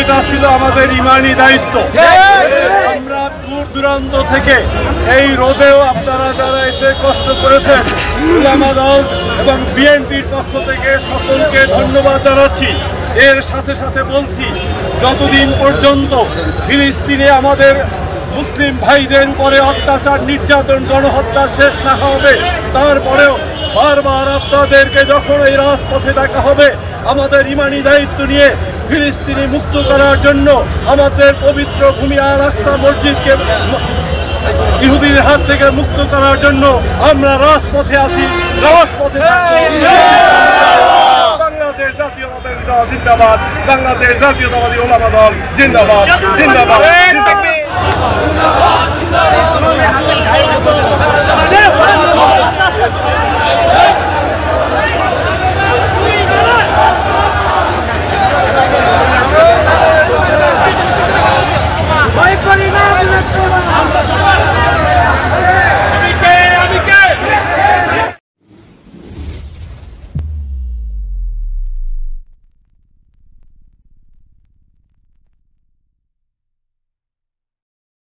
এটা ছিল আমাদের ইমানি দায়িত্ব। আমরা দূর দূরান্ত থেকে এই রোদেও আপনারা যারা এসে কষ্ট করেছেন, উলামা দল এবং বিএনপির পক্ষ থেকে সকলকে ধন্যবাদ জানাচ্ছি। এর সাথে সাথে বলছি, যতদিন পর্যন্ত ফিলিস্তিনে আমাদের মুসলিম ভাইদের উপরে অত্যাচার, নির্যাতন, গণহত্যা শেষ না হবে, তারপরেও বারবার আপনাদেরকে যখন এই রাজপথে ডাকা হবে, আমাদের ইমানি দায়িত্ব নিয়ে ফিলিস্তিনি মুক্ত করার জন্য, আমাদের পবিত্র ভূমি আল আকসা মসজিদকে ইহুদির হাত থেকে মুক্ত করার জন্য আমরা রাজপথে আছি, রাজপথে বাংলাদেশ জাতীয়তাবাদী দল জিন্দাবাদ, বাংলাদেশ জাতীয়তাবাদী ওলামা দল জিন্দাবাদ, জিন্দাবাদ। ভয় করি না।